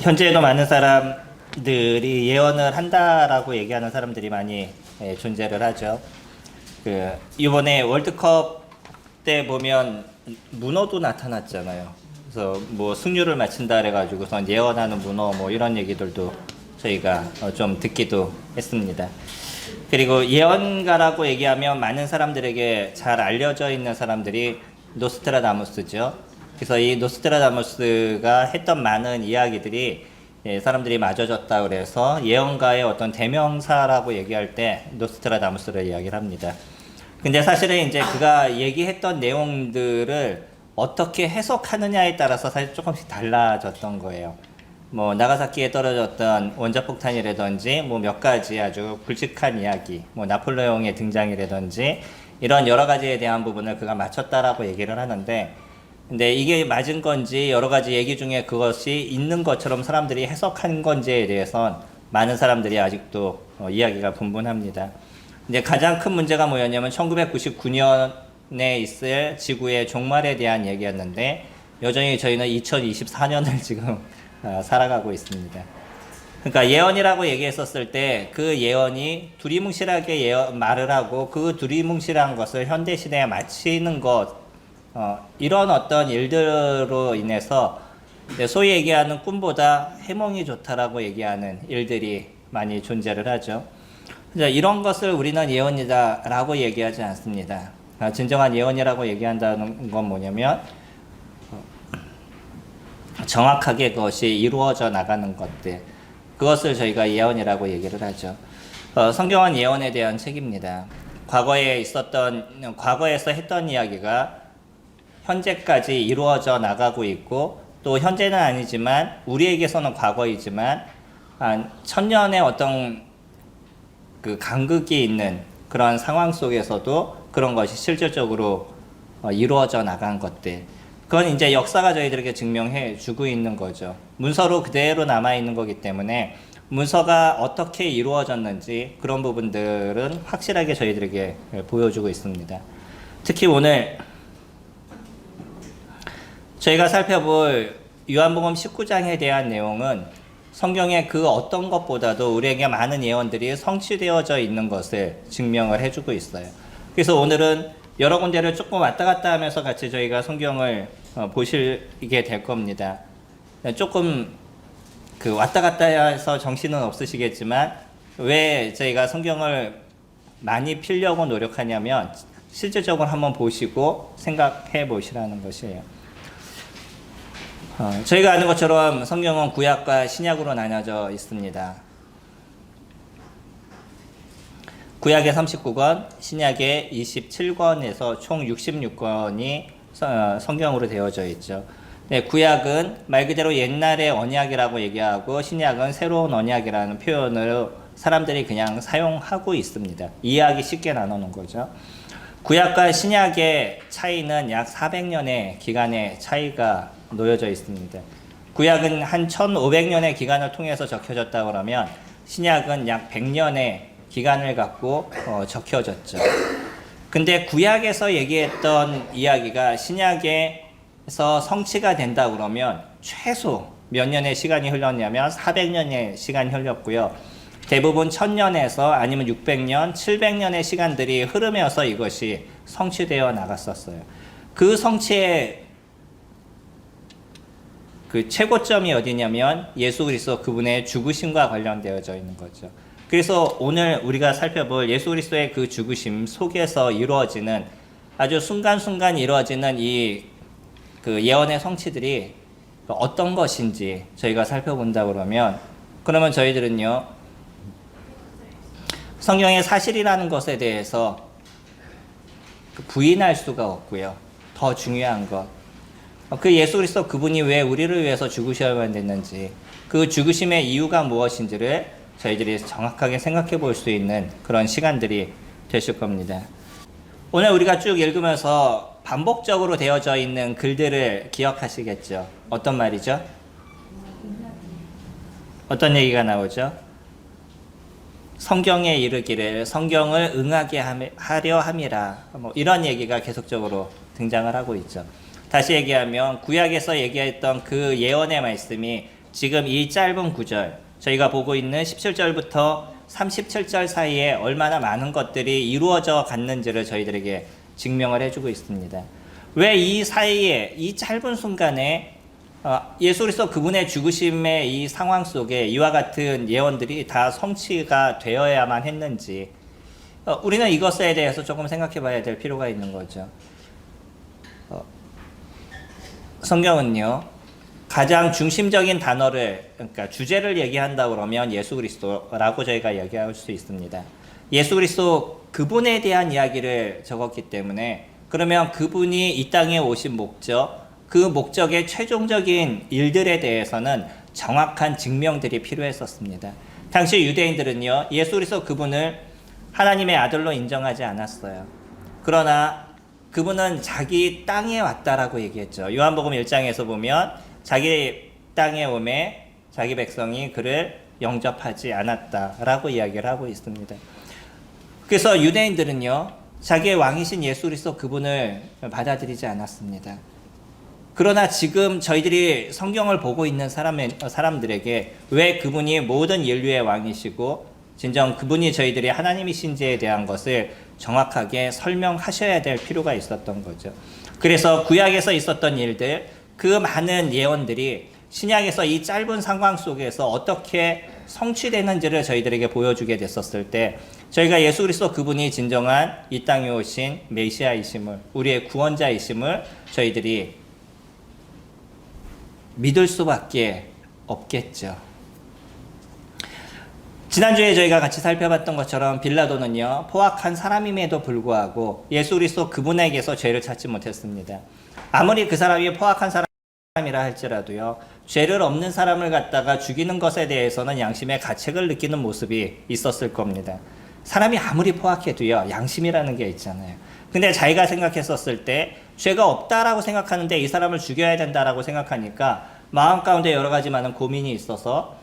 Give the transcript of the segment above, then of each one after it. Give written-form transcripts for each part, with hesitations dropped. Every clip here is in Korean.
현재에도 많은 사람들이 예언을 한다라고 얘기하는 사람들이 많이 존재를 하죠. 이번에 월드컵 때 보면 문어도 나타났잖아요. 그래서 뭐 승률을 맞춘다 그래가지고선 예언하는 문어 뭐 이런 얘기들도 저희가 좀 듣기도 했습니다. 그리고 예언가라고 얘기하면 많은 사람들에게 잘 알려져 있는 사람들이 노스트라다무스죠. 그래서 이 노스트라다무스가 했던 많은 이야기들이 사람들이 맞아졌다 그래서 예언가의 어떤 대명사라고 얘기할 때 노스트라다무스를 이야기를 합니다. 근데 사실은 이제 그가 얘기했던 내용들을 어떻게 해석하느냐에 따라서 사실 조금씩 달라졌던 거예요. 뭐 나가사키에 떨어졌던 원자폭탄이라든지 뭐 몇 가지 아주 굵직한 이야기, 뭐 나폴레옹의 등장이라든지 이런 여러 가지에 대한 부분을 그가 맞췄다라고 얘기를 하는데, 근데 이게 맞은 건지 여러 가지 얘기 중에 그것이 있는 것처럼 사람들이 해석한 건지에 대해선 많은 사람들이 아직도 이야기가 분분합니다. 이제 가장 큰 문제가 뭐였냐면 1999년에 있을 지구의 종말에 대한 얘기였는데, 여전히 저희는 2024년을 지금 살아가고 있습니다. 그러니까 예언이라고 얘기했었을 때 그 예언이 두리뭉실하게 말을 하고 그 두리뭉실한 것을 현대 시대에 맞추는 것, 이런 어떤 일들로 인해서 소위 얘기하는 꿈보다 해몽이 좋다라고 얘기하는 일들이 많이 존재를 하죠. 이런 것을 우리는 예언이다라고 얘기하지 않습니다. 진정한 예언이라고 얘기한다는 건 뭐냐면 정확하게 그것이 이루어져 나가는 것들, 그것을 저희가 예언이라고 얘기를 하죠. 성경은 예언에 대한 책입니다. 과거에서 했던 이야기가 현재까지 이루어져 나가고 있고, 또 현재는 아니지만 우리에게서는 과거이지만 한 1000년의 어떤 그 간극이 있는 그런 상황 속에서도 그런 것이 실질적으로 이루어져 나간 것들, 그건 이제 역사가 저희들에게 증명해 주고 있는 거죠. 문서로 그대로 남아 있는 거기 때문에 문서가 어떻게 이루어졌는지 그런 부분들은 확실하게 저희들에게 보여주고 있습니다. 특히 오늘 저희가 살펴볼 요한복음 19장에 대한 내용은 성경의 그 어떤 것보다도 우리에게 많은 예언들이 성취되어져 있는 것을 증명을 해주고 있어요. 그래서 오늘은 여러 군데를 조금 왔다 갔다 하면서 같이 저희가 성경을 보시게 될 겁니다. 조금 왔다 갔다 해서 정신은 없으시겠지만 왜 저희가 성경을 많이 피려고 노력하냐면 실질적으로 한번 보시고 생각해 보시라는 것이에요. 저희가 아는 것처럼 성경은 구약과 신약으로 나뉘어져 있습니다. 구약의 39권, 신약의 27권에서 총 66권이 성경으로 되어져 있죠. 네, 구약은 말 그대로 옛날의 언약이라고 얘기하고 신약은 새로운 언약이라는 표현을 사람들이 그냥 사용하고 있습니다. 이해하기 쉽게 나누는 거죠. 구약과 신약의 차이는 약 400년의 기간의 차이가 놓여져 있습니다. 구약은 한 1500년의 기간을 통해서 적혀졌다 그러면 신약은 약 100년의 기간을 갖고 적혀졌죠. 근데 구약에서 얘기했던 이야기가 신약에서 성취가 된다 그러면 최소 몇 년의 시간이 흘렀냐면 400년의 시간이 흘렀고요. 대부분 1000년에서 아니면 600년, 700년의 시간들이 흐르면서 이것이 성취되어 나갔었어요. 그 성취의 그 최고점이 어디냐면 예수 그리스도 그분의 죽으심과 관련되어져 있는 거죠. 그래서 오늘 우리가 살펴볼 예수 그리스도의 그 죽으심 속에서 이루어지는 아주 순간순간 이루어지는 그 예언의 성취들이 어떤 것인지 저희가 살펴본다 그러면 저희들은요, 성경의 사실이라는 것에 대해서 부인할 수가 없고요. 더 중요한 것, 그 예수 그리스도 그분이 왜 우리를 위해서 죽으셔야만 됐는지, 그 죽으심의 이유가 무엇인지를 저희들이 정확하게 생각해 볼 수 있는 그런 시간들이 되실 겁니다. 오늘 우리가 쭉 읽으면서 반복적으로 되어져 있는 글들을 기억하시겠죠? 어떤 말이죠? 어떤 얘기가 나오죠? 성경에 이르기를 성경을 응하게 하려 함이라, 뭐 이런 얘기가 계속적으로 등장을 하고 있죠. 다시 얘기하면 구약에서 얘기했던 그 예언의 말씀이 지금 이 짧은 구절, 저희가 보고 있는 17절부터 37절 사이에 얼마나 많은 것들이 이루어져 갔는지를 저희들에게 증명을 해주고 있습니다. 왜 이 사이에, 이 짧은 순간에 예수 그리스도 그분의 죽으심의 이 상황 속에 이와 같은 예언들이 다 성취가 되어야만 했는지, 우리는 이것에 대해서 조금 생각해 봐야 될 필요가 있는 거죠. 성경은요, 가장 중심적인 단어를, 그러니까 주제를 얘기한다 그러면 예수 그리스도라고 저희가 얘기할 수 있습니다. 예수 그리스도 그분에 대한 이야기를 적었기 때문에, 그러면 그분이 이 땅에 오신 목적, 그 목적의 최종적인 일들에 대해서는 정확한 증명들이 필요했었습니다. 당시 유대인들은요, 예수 그리스도 그분을 하나님의 아들로 인정하지 않았어요. 그러나 그분은 자기 땅에 왔다라고 얘기했죠. 요한복음 1장에서 보면 자기 땅에 오매 자기 백성이 그를 영접하지 않았다라고 이야기를 하고 있습니다. 그래서 유대인들은요, 자기의 왕이신 예수 그리스도 그분을 받아들이지 않았습니다. 그러나 지금 저희들이 성경을 보고 있는 사람들에게 왜 그분이 모든 인류의 왕이시고 진정 그분이 저희들이 하나님이신지에 대한 것을 정확하게 설명하셔야 될 필요가 있었던 거죠. 그래서 구약에서 있었던 일들, 그 많은 예언들이 신약에서 이 짧은 상황 속에서 어떻게 성취되는지를 저희들에게 보여주게 됐었을 때, 저희가 예수 그리스도 그분이 진정한 이 땅에 오신 메시아이심을, 우리의 구원자이심을 저희들이 믿을 수밖에 없겠죠. 지난주에 저희가 같이 살펴봤던 것처럼 빌라도는요, 포악한 사람임에도 불구하고 예수 그리스도 그분에게서 죄를 찾지 못했습니다. 아무리 그 사람이 포악한 사람이라 할지라도요, 죄를 없는 사람을 갖다가 죽이는 것에 대해서는 양심의 가책을 느끼는 모습이 있었을 겁니다. 사람이 아무리 포악해도요, 양심이라는 게 있잖아요. 근데 자기가 생각했었을 때 죄가 없다라고 생각하는데 이 사람을 죽여야 된다라고 생각하니까 마음 가운데 여러 가지 많은 고민이 있어서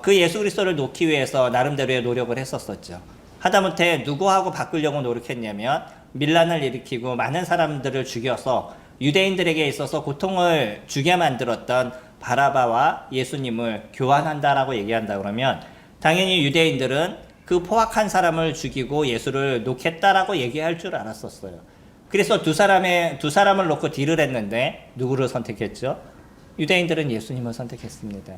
그 예수 그리스도를 놓기 위해서 나름대로의 노력을 했었었죠. 하다못해 누구하고 바꾸려고 노력했냐면 밀란을 일으키고 많은 사람들을 죽여서 유대인들에게 있어서 고통을 주게 만들었던 바라바와 예수님을 교환한다라고 얘기한다 그러면 당연히 유대인들은 그 포악한 사람을 죽이고 예수를 놓겠다라고 얘기할 줄 알았었어요. 그래서 두 사람을 놓고 딜을 했는데 누구를 선택했죠? 유대인들은 예수님을 선택했습니다.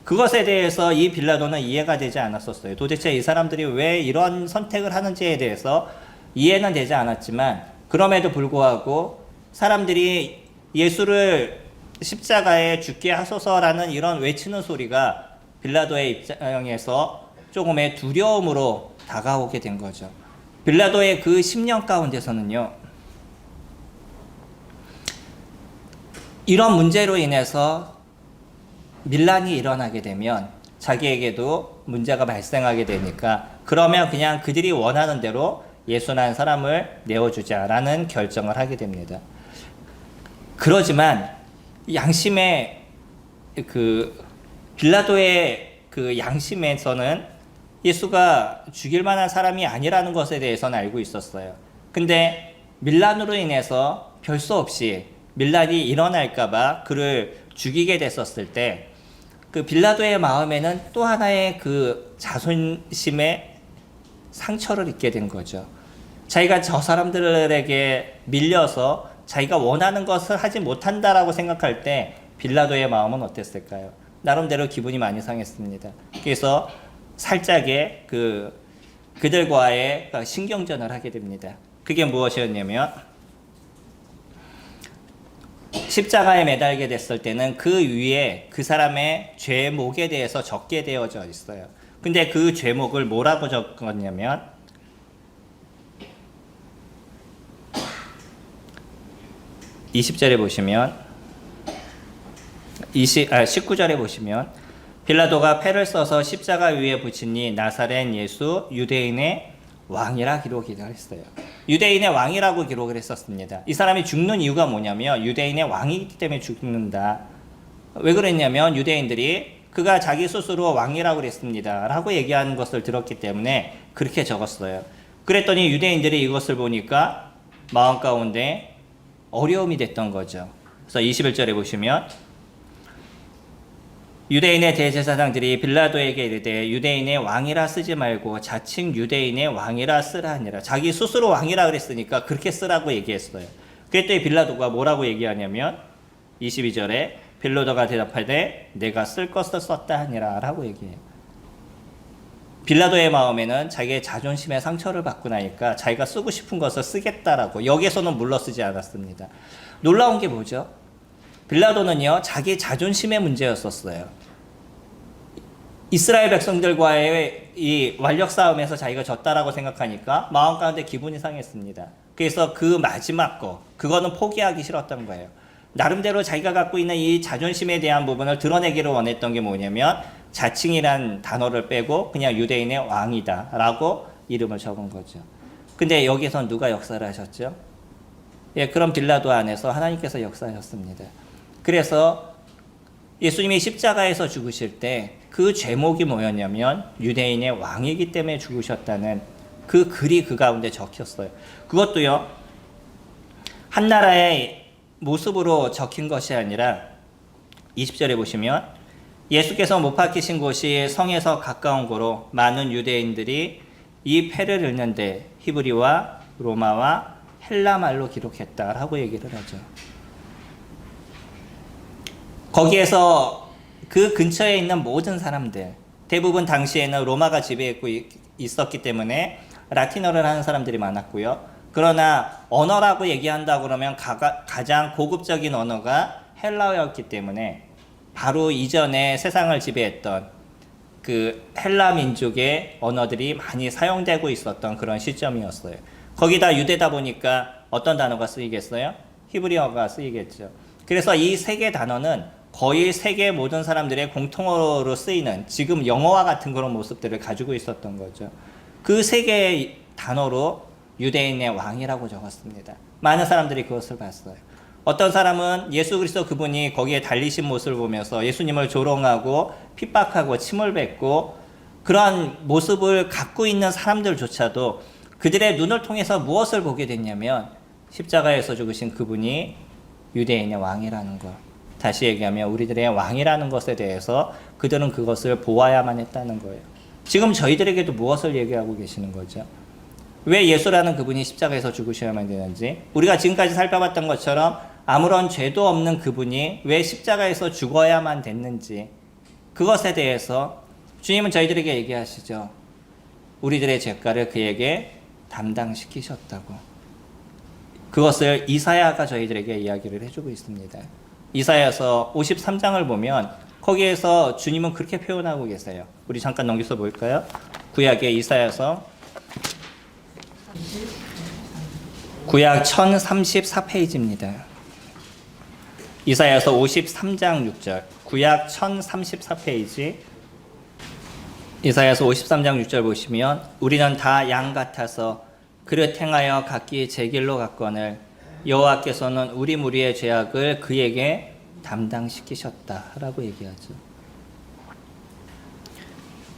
그것에 대해서 이 빌라도는 이해가 되지 않았었어요. 도대체 이 사람들이 왜 이런 선택을 하는지에 대해서 이해는 되지 않았지만, 그럼에도 불구하고 사람들이 예수를 십자가에 죽게 하소서라는 이런 외치는 소리가 빌라도의 입장에서 조금의 두려움으로 다가오게 된 거죠. 빌라도의 그 10년 가운데서는요, 이런 문제로 인해서 밀란이 일어나게 되면 자기에게도 문제가 발생하게 되니까, 그러면 그냥 그들이 원하는 대로 예수라는 사람을 내어주자라는 결정을 하게 됩니다. 그러지만 양심의 빌라도의 그 양심에서는 예수가 죽일 만한 사람이 아니라는 것에 대해서는 알고 있었어요. 근데 밀란으로 인해서 별 수 없이 밀란이 일어날까봐 그를 죽이게 됐었을 때, 그 빌라도의 마음에는 또 하나의 그 자존심의 상처를 입게 된 거죠. 자기가 저 사람들에게 밀려서 자기가 원하는 것을 하지 못한다라고 생각할 때 빌라도의 마음은 어땠을까요? 나름대로 기분이 많이 상했습니다. 그래서 살짝의 그들과의 신경전을 하게 됩니다. 그게 무엇이었냐면, 십자가에 매달게 됐을 때는 그 위에 그 사람의 죄목에 대해서 적게 되어져 있어요. 근데 그 죄목을 뭐라고 적었냐면, (20절에) 보시면 19절에 보시면 빌라도가 패를 써서 십자가 위에 붙이니 나사렛 예수 유대인의 왕이라 기록이 했어요. 유대인의 왕이라고 기록을 했었습니다. 이 사람이 죽는 이유가 뭐냐면 유대인의 왕이기 때문에 죽는다. 왜 그랬냐면 유대인들이 그가 자기 스스로 왕이라고 그랬습니다 라고 얘기하는 것을 들었기 때문에 그렇게 적었어요. 그랬더니 유대인들이 이것을 보니까 마음 가운데 어려움이 됐던 거죠. 그래서 21절에 보시면 유대인의 대제사장들이 빌라도에게 이르되 유대인의 왕이라 쓰지 말고 자칭 유대인의 왕이라 쓰라 하니라. 자기 스스로 왕이라 그랬으니까 그렇게 쓰라고 얘기했어요. 그랬더니 빌라도가 뭐라고 얘기하냐면 22절에 빌라도가 대답하되 내가 쓸 것을 썼다 하니라 라고 얘기해요. 빌라도의 마음에는 자기의 자존심에 상처를 받고 나니까 자기가 쓰고 싶은 것을 쓰겠다라고, 여기에서는 물러쓰지 않았습니다. 놀라운 게 뭐죠? 빌라도는요, 자기 자존심의 문제였었어요. 이스라엘 백성들과의 이 완력 싸움에서 자기가 졌다라고 생각하니까 마음 가운데 기분이 상했습니다. 그래서 그 마지막 그거는 포기하기 싫었던 거예요. 나름대로 자기가 갖고 있는 이 자존심에 대한 부분을 드러내기를 원했던 게 뭐냐면 자칭이란 단어를 빼고 그냥 유대인의 왕이다 라고 이름을 적은 거죠. 근데 여기서 누가 역사를 하셨죠? 예, 그런 빌라도 안에서 하나님께서 역사하셨습니다. 그래서 예수님이 십자가에서 죽으실 때 그 죄목이 뭐였냐면 유대인의 왕이기 때문에 죽으셨다는 그 글이 그 가운데 적혔어요. 그것도요, 한 나라의 모습으로 적힌 것이 아니라 20절에 보시면 예수께서 못 박히신 곳이 성에서 가까운 고로 많은 유대인들이 이 패를 읽는데 히브리와 로마와 헬라말로 기록했다라고 얘기를 하죠. 거기에서 그 근처에 있는 모든 사람들, 대부분 당시에는 로마가 지배했고 있었기 때문에 라틴어를 하는 사람들이 많았고요. 그러나 언어라고 얘기한다 그러면 가장 고급적인 언어가 헬라어였기 때문에 바로 이전에 세상을 지배했던 그 헬라 민족의 언어들이 많이 사용되고 있었던 그런 시점이었어요. 거기다 유대다 보니까 어떤 단어가 쓰이겠어요? 히브리어가 쓰이겠죠. 그래서 이 세 개 단어는 거의 세계 모든 사람들의 공통어로 쓰이는 지금 영어와 같은 그런 모습들을 가지고 있었던 거죠. 그 세 개의 단어로 유대인의 왕이라고 적었습니다. 많은 사람들이 그것을 봤어요. 어떤 사람은 예수 그리스도 그분이 거기에 달리신 모습을 보면서 예수님을 조롱하고 핍박하고 침을 뱉고 그러한 모습을 갖고 있는 사람들조차도 그들의 눈을 통해서 무엇을 보게 됐냐면 십자가에서 죽으신 그분이 유대인의 왕이라는 것. 다시 얘기하면 우리들의 왕이라는 것에 대해서 그들은 그것을 보아야만 했다는 거예요. 지금 저희들에게도 무엇을 얘기하고 계시는 거죠? 왜 예수라는 그분이 십자가에서 죽으셔야만 되는지, 우리가 지금까지 살펴봤던 것처럼 아무런 죄도 없는 그분이 왜 십자가에서 죽어야만 됐는지, 그것에 대해서 주님은 저희들에게 얘기하시죠. 우리들의 죄가를 그에게 담당시키셨다고. 그것을 이사야가 저희들에게 이야기를 해주고 있습니다. 이사야서 53장을 보면 거기에서 주님은 그렇게 표현하고 계세요. 우리 잠깐 넘겨서 볼까요? 구약의 이사야서 구약 1034페이지입니다. 이사야서 53장 6절, 구약 1034페이지. 이사야서 53장 6절 보시면 우리는 다 양 같아서 그릇 행하여 각기 제 길로 갔거늘 여호와께서는 우리 무리의 죄악을 그에게 담당시키셨다라고 얘기하죠.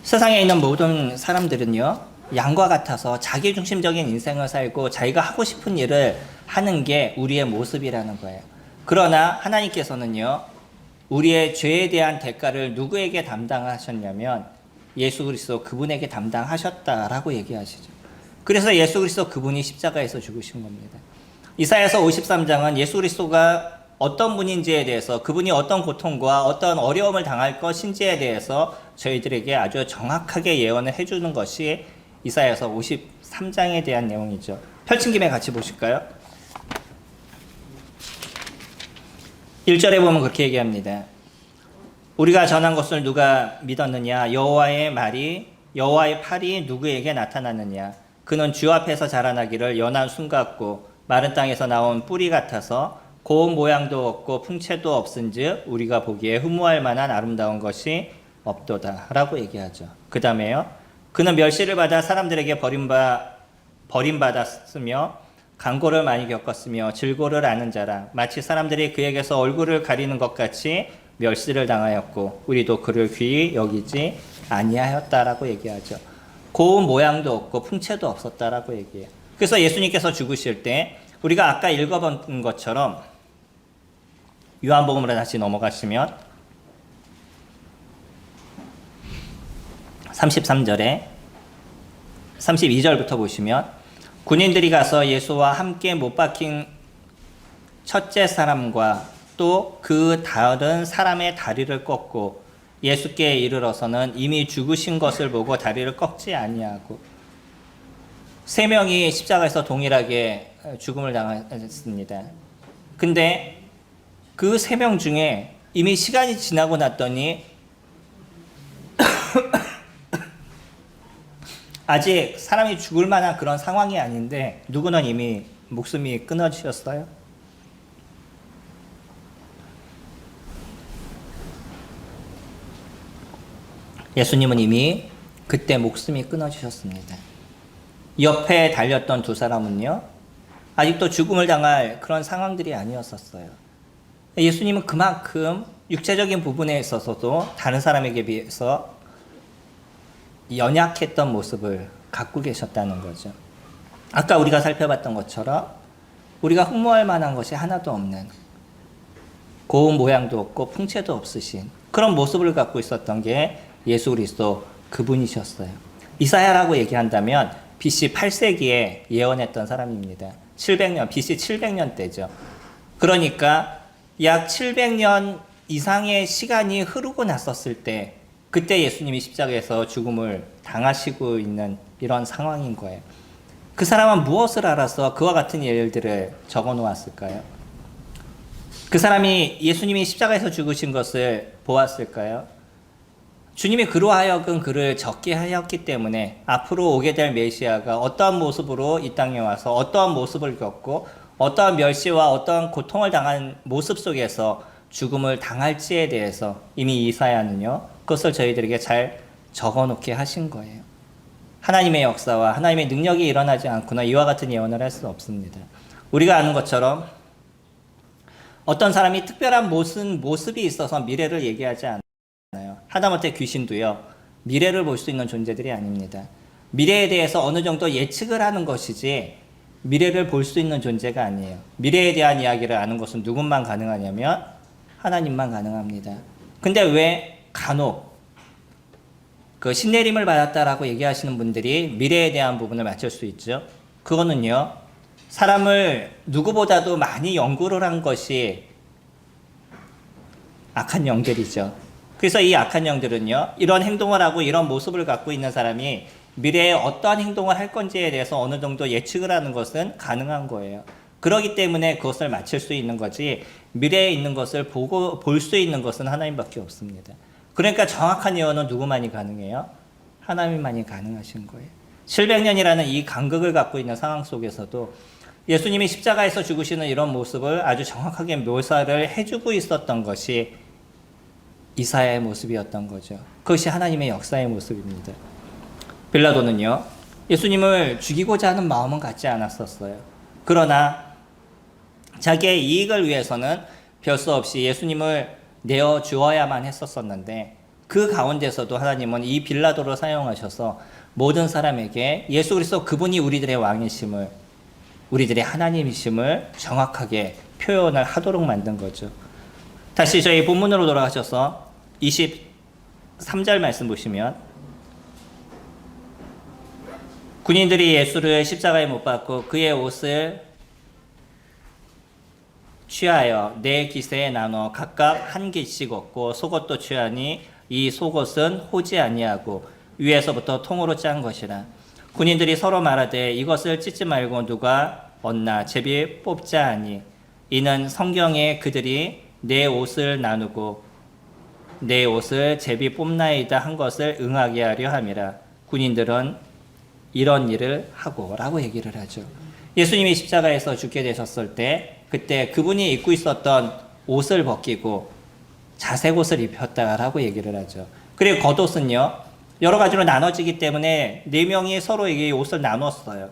세상에 있는 모든 사람들은요, 양과 같아서 자기중심적인 인생을 살고 자기가 하고 싶은 일을 하는 게 우리의 모습이라는 거예요. 그러나 하나님께서는요, 우리의 죄에 대한 대가를 누구에게 담당하셨냐면 예수 그리스도 그분에게 담당하셨다라고 얘기하시죠. 그래서 예수 그리스도 그분이 십자가에서 죽으신 겁니다. 이사야서 53장은 예수 그리스도가 어떤 분인지에 대해서, 그분이 어떤 고통과 어떤 어려움을 당할 것인지에 대해서 저희들에게 아주 정확하게 예언을 해주는 것이 이사야서 53장에 대한 내용이죠. 펼친 김에 같이 보실까요? 1절에 보면 그렇게 얘기합니다. 우리가 전한 것을 누가 믿었느냐? 여호와의 팔이 누구에게 나타났느냐? 그는 주 앞에서 자라나기를 연한 순 같고 마른 땅에서 나온 뿌리 같아서 고운 모양도 없고 풍채도 없은즉 우리가 보기에 흠모할 만한 아름다운 것이 없도다 라고 얘기하죠. 그 다음에요, 그는 멸시를 받아 사람들에게 버림받았으며 강고를 많이 겪었으며 질고를 아는 자라. 마치 사람들이 그에게서 얼굴을 가리는 것 같이 멸시를 당하였고 우리도 그를 귀히 여기지 아니하였다라고 얘기하죠. 고운 모양도 없고 풍채도 없었다라고 얘기해요. 그래서 예수님께서 죽으실 때 우리가 아까 읽어본 것처럼 요한복음으로 다시 넘어가시면 33절에 32절부터 보시면 군인들이 가서 예수와 함께 못 박힌 첫째 사람과 또 그 다른 사람의 다리를 꺾고 예수께 이르러서는 이미 죽으신 것을 보고 다리를 꺾지 아니하고, 세 명이 십자가에서 동일하게 죽음을 당했습니다. 근데 그 세 명 중에 이미 시간이 지나고 났더니 아직 사람이 죽을 만한 그런 상황이 아닌데 누구는 이미 목숨이 끊어지셨어요. 예수님은 이미 그때 목숨이 끊어지셨습니다. 옆에 달렸던 두 사람은요, 아직도 죽음을 당할 그런 상황들이 아니었었어요. 예수님은 그만큼 육체적인 부분에 있어서도 다른 사람에게 비해서 연약했던 모습을 갖고 계셨다는 거죠. 아까 우리가 살펴봤던 것처럼 우리가 흠모할 만한 것이 하나도 없는, 고운 모양도 없고 풍채도 없으신 그런 모습을 갖고 있었던 게 예수 그리스도 그분이셨어요. 이사야라고 얘기한다면 BC 8세기에 예언했던 사람입니다. 700년, BC 700년 때죠. 그러니까 약 700년 이상의 시간이 흐르고 났었을 때, 그때 예수님이 십자가에서 죽음을 당하시고 있는 이런 상황인 거예요. 그 사람은 무엇을 알아서 그와 같은 일들을 적어 놓았을까요? 그 사람이 예수님이 십자가에서 죽으신 것을 보았을까요? 주님이 그로 하여금 그를 적게 하였기 때문에 앞으로 오게 될 메시아가 어떠한 모습으로 이 땅에 와서 어떠한 모습을 겪고 어떠한 멸시와 어떠한 고통을 당한 모습 속에서 죽음을 당할지에 대해서 이미 이사야는요, 그것을 저희들에게 잘 적어놓게 하신 거예요. 하나님의 역사와 하나님의 능력이 일어나지 않거나 이와 같은 예언을 할 수 없습니다. 우리가 아는 것처럼 어떤 사람이 특별한 모습이 있어서 미래를 얘기하지 않아요. 하다못해 귀신도요, 미래를 볼 수 있는 존재들이 아닙니다. 미래에 대해서 어느 정도 예측을 하는 것이지 미래를 볼 수 있는 존재가 아니에요. 미래에 대한 이야기를 아는 것은 누군만 가능하냐면 하나님만 가능합니다. 근데 왜 간혹 그 신내림을 받았다라고 얘기하시는 분들이 미래에 대한 부분을 맞출 수 있죠? 그거는요, 사람을 누구보다도 많이 연구를 한 것이 악한 영들이죠. 그래서 이 악한 영들은요, 이런 행동을 하고 이런 모습을 갖고 있는 사람이 미래에 어떠한 행동을 할 건지에 대해서 어느 정도 예측을 하는 것은 가능한 거예요. 그렇기 때문에 그것을 맞출 수 있는 거지, 미래에 있는 것을 볼 수 있는 것은 하나님밖에 없습니다. 그러니까 정확한 예언은 누구만이 가능해요? 하나님만이 가능하신 거예요. 700년이라는 이 간극을 갖고 있는 상황 속에서도 예수님이 십자가에서 죽으시는 이런 모습을 아주 정확하게 묘사를 해주고 있었던 것이 이사야의 모습이었던 거죠. 그것이 하나님의 역사의 모습입니다. 빌라도는요, 예수님을 죽이고자 하는 마음은 갖지 않았었어요. 그러나 자기의 이익을 위해서는 별 수 없이 예수님을 내어 주어야만 했었었는데, 그 가운데서도 하나님은 이 빌라도를 사용하셔서 모든 사람에게 예수 그리스도 그분이 우리들의 왕이심을, 우리들의 하나님이심을 정확하게 표현을 하도록 만든 거죠. 다시 저희 본문으로 돌아가셔서 23절 말씀 보시면, 군인들이 예수를 십자가에 못 박고 그의 옷을 취하여 네 기세에 나눠 각각 한 개씩 얻고 속옷도 취하니 이 속옷은 호지 아니하고 위에서부터 통으로 짠 것이라. 군인들이 서로 말하되 이것을 찢지 말고 누가 얻나 제비 뽑자 하니, 이는 성경에 그들이 내 옷을 나누고 내 옷을 제비 뽑나이다 한 것을 응하게 하려 함이라. 군인들은 이런 일을 하고 라고 얘기를 하죠. 예수님이 십자가에서 죽게 되셨을 때 그때 그분이 입고 있었던 옷을 벗기고 자색 옷을 입혔다라고 얘기를 하죠. 그리고 겉옷은요, 여러 가지로 나눠지기 때문에 네 명이 서로에게 옷을 나눴어요.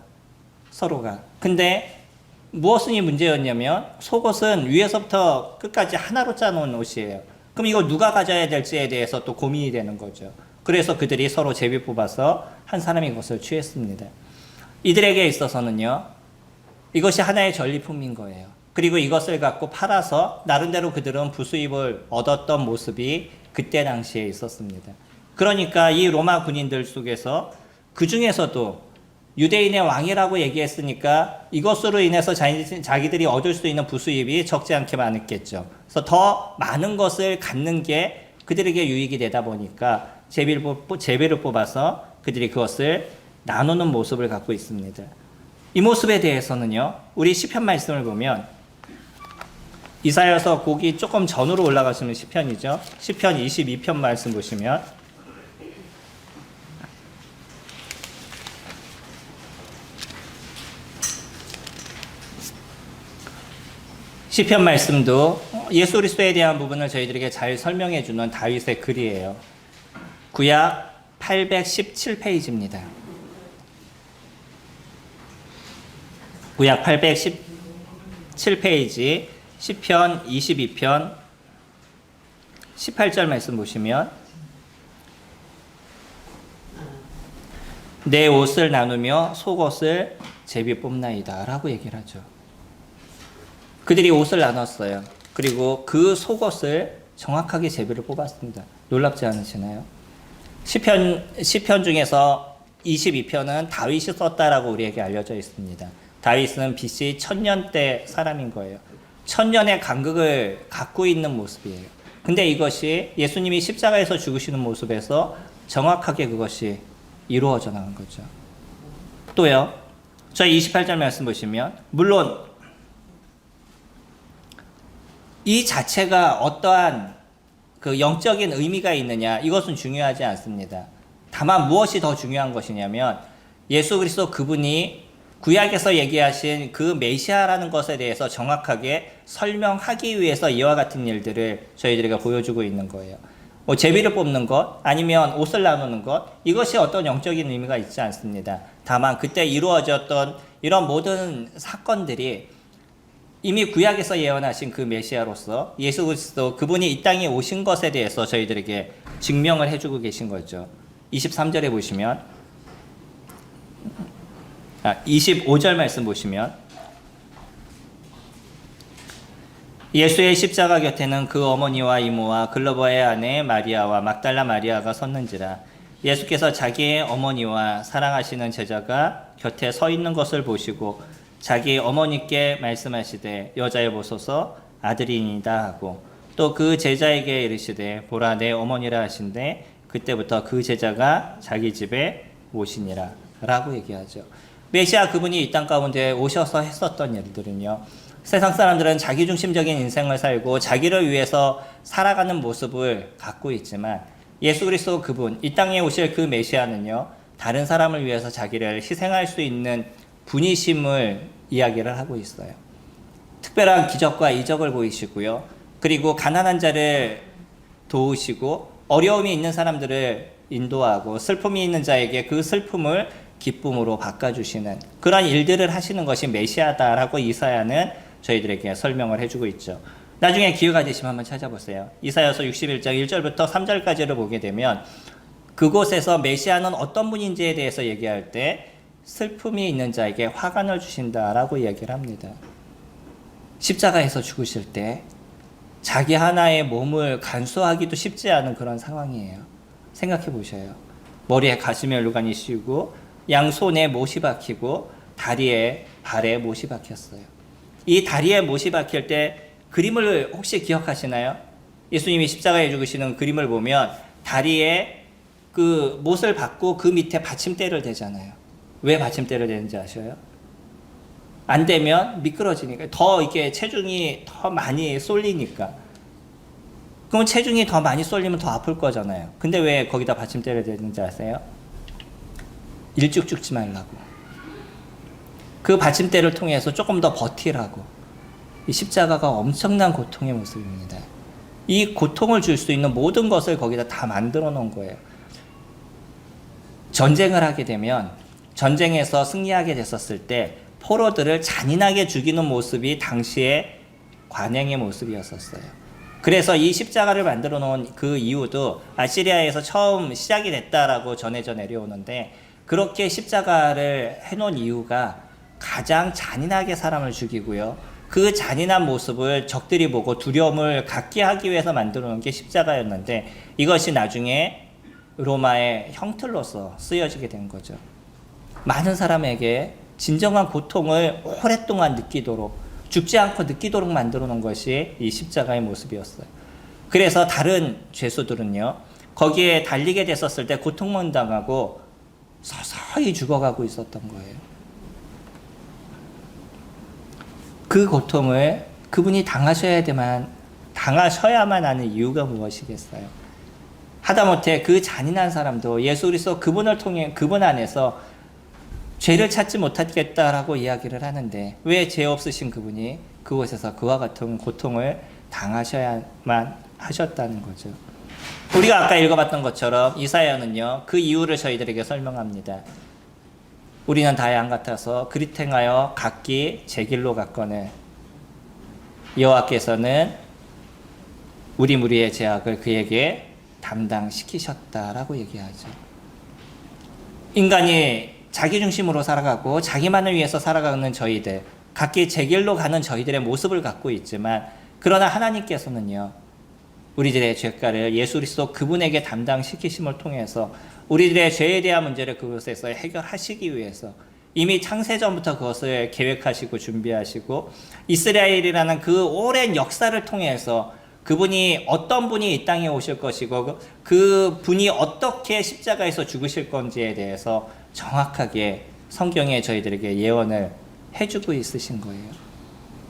서로가. 근데 무엇이 문제였냐면 속옷은 위에서부터 끝까지 하나로 짜놓은 옷이에요. 그럼 이거 누가 가져야 될지에 대해서 또 고민이 되는 거죠. 그래서 그들이 서로 제비 뽑아서 한 사람이 그것을 취했습니다. 이들에게 있어서는요, 이것이 하나의 전리품인 거예요. 그리고 이것을 갖고 팔아서 나름대로 그들은 부수입을 얻었던 모습이 그때 당시에 있었습니다. 그러니까 이 로마 군인들 속에서 그 중에서도 유대인의 왕이라고 얘기했으니까 이것으로 인해서 자기들이 얻을 수 있는 부수입이 적지 않게 많았겠죠. 그래서 더 많은 것을 갖는 게 그들에게 유익이 되다 보니까 제비를 뽑아서 그들이 그것을 나누는 모습을 갖고 있습니다. 이 모습에 대해서는요, 우리 시편 말씀을 보면 이사야서 거기 조금 전으로 올라가시면 시편이죠. 시편 22편 말씀 보시면 시편 말씀도 예수 그리스도에 대한 부분을 저희들에게 잘 설명해 주는 다윗의 글이에요. 구약 817페이지입니다. 구약 817페이지 시편 22편 18절 말씀 보시면 내 옷을 나누며 속옷을 제비 뽑나이다 라고 얘기를 하죠. 그들이 옷을 나눴어요. 그리고 그 속옷을 정확하게 제비를 뽑았습니다. 놀랍지 않으시나요? 시편 중에서 22편은 다윗이 썼다라고 우리에게 알려져 있습니다. 다윗은 BC 1000년대 사람인 거예요. 1000년의 간극을 갖고 있는 모습이에요. 근데 이것이 예수님이 십자가에서 죽으시는 모습에서 정확하게 그것이 이루어져 나간 거죠. 또요. 저희 28절 말씀 보시면 물론 이 자체가 어떠한 그 영적인 의미가 있느냐 이것은 중요하지 않습니다. 다만 무엇이 더 중요한 것이냐면 예수 그리스도 그분이 구약에서 얘기하신 그 메시아라는 것에 대해서 정확하게 설명하기 위해서 이와 같은 일들을 저희들에게 보여주고 있는 거예요. 뭐 제비를 뽑는 것 아니면 옷을 나누는 것 이것이 어떤 영적인 의미가 있지 않습니다. 다만 그때 이루어졌던 이런 모든 사건들이 이미 구약에서 예언하신 그 메시아로서 예수 그리스도 그분이 이 땅에 오신 것에 대해서 저희들에게 증명을 해주고 계신 거죠. 23절에 보시면 25절 말씀 보시면 예수의 십자가 곁에는 그 어머니와 이모와 글로버의 아내 마리아와 막달라 마리아가 섰는지라 예수께서 자기의 어머니와 사랑하시는 제자가 곁에 서 있는 것을 보시고 자기 어머니께 말씀하시되 여자여 보소서 아들이니이다 하고 또 그 제자에게 이르시되 보라 내 어머니라 하신대 그때부터 그 제자가 자기 집에 오시니라 라고 얘기하죠. 메시아 그분이 이 땅 가운데 오셔서 했었던 일들은요, 세상 사람들은 자기중심적인 인생을 살고 자기를 위해서 살아가는 모습을 갖고 있지만 예수 그리스도 그분, 이 땅에 오실 그 메시아는요, 다른 사람을 위해서 자기를 희생할 수 있는 분이심을 이야기를 하고 있어요. 특별한 기적과 이적을 보이시고요. 그리고 가난한 자를 도우시고 어려움이 있는 사람들을 인도하고 슬픔이 있는 자에게 그 슬픔을 기쁨으로 바꿔주시는 그런 일들을 하시는 것이 메시아다라고 이사야는 저희들에게 설명을 해주고 있죠. 나중에 기회가 되시면 한번 찾아보세요. 이사야서 61장 1절부터 3절까지를 보게 되면 그곳에서 메시아는 어떤 분인지에 대해서 얘기할 때 슬픔이 있는 자에게 화관을 주신다라고 이야기를 합니다. 십자가에서 죽으실 때 자기 하나의 몸을 간수하기도 쉽지 않은 그런 상황이에요. 생각해 보셔요. 머리에 가시멜 혈관이 씌우고 양손에 못이 박히고 다리에 발에 못이 박혔어요. 이 다리에 못이 박힐 때 그림을 혹시 기억하시나요? 예수님이 십자가에 죽으시는 그림을 보면 다리에 그 못을 박고 그 밑에 받침대를 대잖아요. 왜 받침대를 대는지 아셔요? 안 되면 미끄러지니까 더 이게 체중이 더 많이 쏠리니까. 그럼 체중이 더 많이 쏠리면 더 아플 거잖아요. 근데 왜 거기다 받침대를 대는지 아세요? 일찍 죽지 말라고. 그 받침대를 통해서 조금 더 버티라고. 이 십자가가 엄청난 고통의 모습입니다. 이 고통을 줄 수 있는 모든 것을 거기다 다 만들어 놓은 거예요. 전쟁을 하게 되면 전쟁에서 승리하게 됐었을 때 포로들을 잔인하게 죽이는 모습이 당시의 관행의 모습이었었어요. 그래서 이 십자가를 만들어 놓은 그 이유도 아시리아에서 처음 시작이 됐다라고 전해져 내려오는데 그렇게 십자가를 해놓은 이유가 가장 잔인하게 사람을 죽이고요. 그 잔인한 모습을 적들이 보고 두려움을 갖게 하기 위해서 만들어 놓은 게 십자가였는데 이것이 나중에 로마의 형틀로서 쓰여지게 된 거죠. 많은 사람에게 진정한 고통을 오랫동안 느끼도록, 죽지 않고 느끼도록 만들어 놓은 것이 이 십자가의 모습이었어요. 그래서 다른 죄수들은요, 거기에 달리게 됐었을 때 고통만 당하고 서서히 죽어가고 있었던 거예요. 그 고통을 그분이 당하셔야만 하는 이유가 무엇이겠어요? 하다못해 그 잔인한 사람도 예수 그리스도 그분을 통해 그분 안에서 죄를 찾지 못하겠다라고 이야기를 하는데 왜 죄 없으신 그분이 그곳에서 그와 같은 고통을 당하셔야만 하셨다는 거죠. 우리가 아까 읽어봤던 것처럼 이사야는요, 그 이유를 저희들에게 설명합니다. 우리는 다 양 같아서 그릿 행하여 각기 제 길로 갔거늘 여호와께서는 우리 무리의 죄악을 그에게 담당시키셨다라고 얘기하죠. 인간이 자기 중심으로 살아가고 자기만을 위해서 살아가는 저희들, 각기 제 길로 가는 저희들의 모습을 갖고 있지만, 그러나 하나님께서는요, 우리들의 죄가를 예수 그리스도 그분에게 담당시키심을 통해서 우리들의 죄에 대한 문제를 그곳에서 해결하시기 위해서 이미 창세전부터 그것을 계획하시고 준비하시고, 이스라엘이라는 그 오랜 역사를 통해서 그분이 어떤 분이 이 땅에 오실 것이고 그 분이 어떻게 십자가에서 죽으실 건지에 대해서 정확하게 성경에 저희들에게 예언을 해주고 있으신 거예요.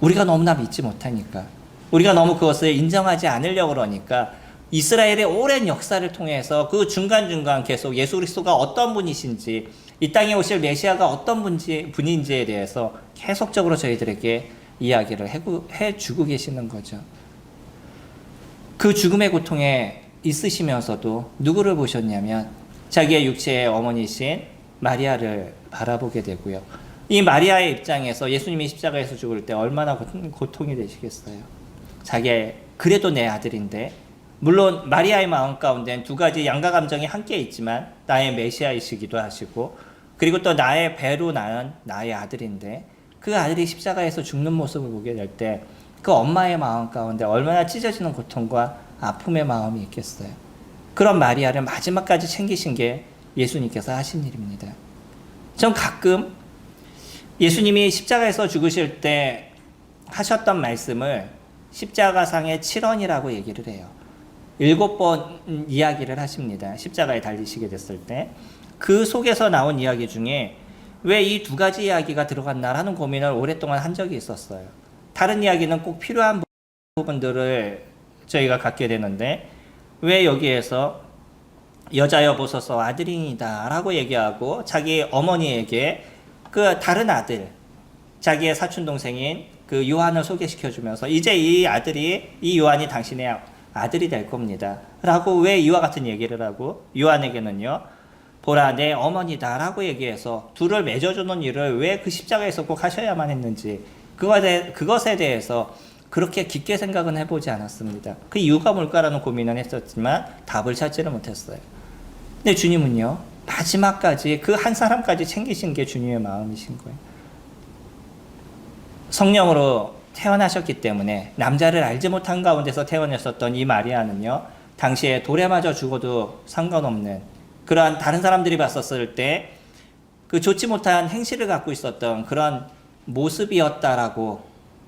우리가 너무나 믿지 못하니까, 우리가 너무 그것을 인정하지 않으려고 그러니까 이스라엘의 오랜 역사를 통해서 그 중간중간 계속 예수 그리스도가 어떤 분이신지, 이 땅에 오실 메시아가 어떤 분인지에 대해서 계속적으로 저희들에게 이야기를 해주고 계시는 거죠. 그 죽음의 고통에 있으시면서도 누구를 보셨냐면 자기의 육체의 어머니신 마리아를 바라보게 되고요. 이 마리아의 입장에서 예수님이 십자가에서 죽을 때 얼마나 고통이 되시겠어요. 자기 그래도 내 아들인데, 물론 마리아의 마음 가운데는 두 가지 양가 감정이 함께 있지만 나의 메시아이시기도 하시고, 그리고 또 나의 배로 낳은 나의 아들인데 그 아들이 십자가에서 죽는 모습을 보게 될 때 그 엄마의 마음 가운데 얼마나 찢어지는 고통과 아픔의 마음이 있겠어요. 그런 마리아를 마지막까지 챙기신 게 예수님께서 하신 일입니다. 전 가끔 예수님이 십자가에서 죽으실 때 하셨던 말씀을 십자가상의 7원이라고 얘기를 해요. 7번 이야기를 하십니다. 십자가에 달리시게 됐을 때. 그 속에서 나온 이야기 중에 왜 이 두 가지 이야기가 들어갔나라는 고민을 오랫동안 한 적이 있었어요. 다른 이야기는 꼭 필요한 부분들을 저희가 갖게 되는데 왜 여기에서 여자여 보소서 아들이니다 라고 얘기하고 자기 어머니에게 그 다른 아들, 자기의 사촌동생인 그 요한을 소개시켜주면서 이제 이 아들이, 이 요한이 당신의 아들이 될 겁니다 라고 왜 이와 같은 얘기를 하고, 요한에게는요 보라 내 어머니다 라고 얘기해서 둘을 맺어주는 일을 왜 그 십자가에서 꼭 하셔야만 했는지, 그것에 대해서 그렇게 깊게 생각은 해보지 않았습니다. 그 이유가 뭘까라는 고민은 했었지만 답을 찾지를 못했어요. 근데 주님은요, 마지막까지 그 한 사람까지 챙기신 게 주님의 마음이신 거예요. 성령으로 태어나셨기 때문에 남자를 알지 못한 가운데서 태어났었던 이 마리아는요, 당시에 돌에 맞아 죽어도 상관없는 그러한, 다른 사람들이 봤었을 때 그 좋지 못한 행실을 갖고 있었던 그런 모습이었다라고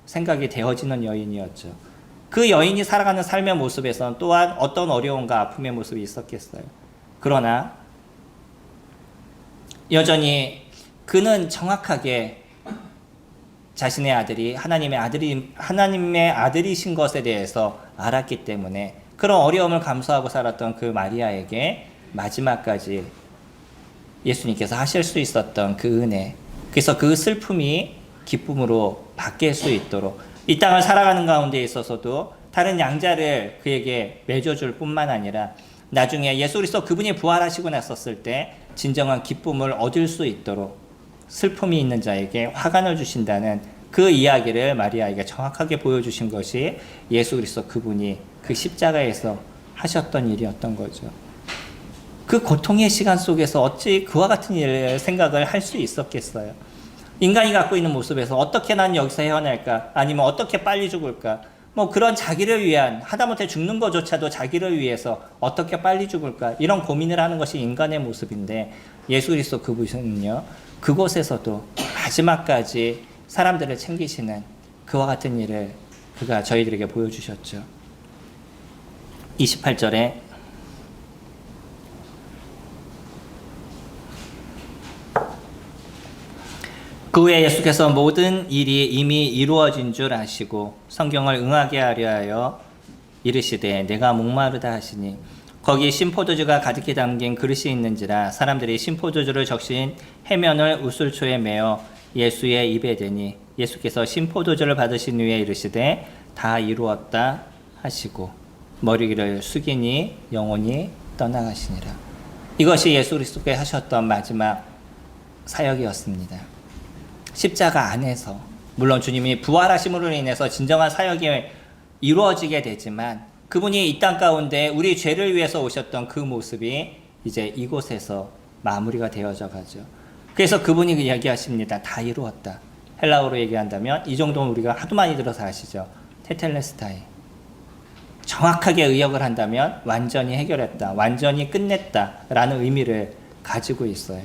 생각이 되어지는 여인이었죠. 그 여인이 살아가는 삶의 모습에서는 또한 어떤 어려움과 아픔의 모습이 있었겠어요. 그러나 여전히 그는 정확하게 자신의 아들이 하나님의 아들이신 것에 대해서 알았기 때문에 그런 어려움을 감수하고 살았던 그 마리아에게 마지막까지 예수님께서 하실 수 있었던 그 은혜, 그래서 그 슬픔이 기쁨으로 바뀔 수 있도록 이 땅을 살아가는 가운데 있어서도 다른 양자를 그에게 맺어줄 뿐만 아니라 나중에 예수 그리스도 그분이 부활하시고 났었을 때 진정한 기쁨을 얻을 수 있도록 슬픔이 있는 자에게 화관을 주신다는 그 이야기를 마리아에게 정확하게 보여주신 것이 예수 그리스도 그분이 그 십자가에서 하셨던 일이었던 거죠. 그 고통의 시간 속에서 어찌 그와 같은 일을 생각을 할 수 있었겠어요. 인간이 갖고 있는 모습에서 어떻게 난 여기서 헤어날까, 아니면 어떻게 빨리 죽을까, 뭐 그런 자기를 위한, 하다못해 죽는 것조차도 자기를 위해서 어떻게 빨리 죽을까 이런 고민을 하는 것이 인간의 모습인데, 예수 그리스도 그분은요 그곳에서도 마지막까지 사람들을 챙기시는 그와 같은 일을 그가 저희들에게 보여주셨죠. 28절에 그 후에 예수께서 모든 일이 이미 이루어진 줄 아시고 성경을 응하게 하려 하여 이르시되 내가 목마르다 하시니 거기 신포도주가 가득히 담긴 그릇이 있는지라 사람들이 신포도주를 적신 해면을 우슬초에 메어 예수의 입에 대니 예수께서 신포도주를 받으신 후에 이르시되 다 이루었다 하시고 머리를 숙이니 영혼이 떠나가시니라. 이것이 예수 그리스도께 하셨던 마지막 사역이었습니다. 십자가 안에서 물론 주님이 부활하심으로 인해서 진정한 사역이 이루어지게 되지만 그분이 이 땅 가운데 우리 죄를 위해서 오셨던 그 모습이 이제 이곳에서 마무리가 되어져 가죠. 그래서 그분이 이야기하십니다. 다 이루었다. 헬라어로 얘기한다면 이 정도는 우리가 하도 많이 들어서 아시죠. 테텔레스타이. 정확하게 의역을 한다면 완전히 해결했다, 완전히 끝냈다 라는 의미를 가지고 있어요.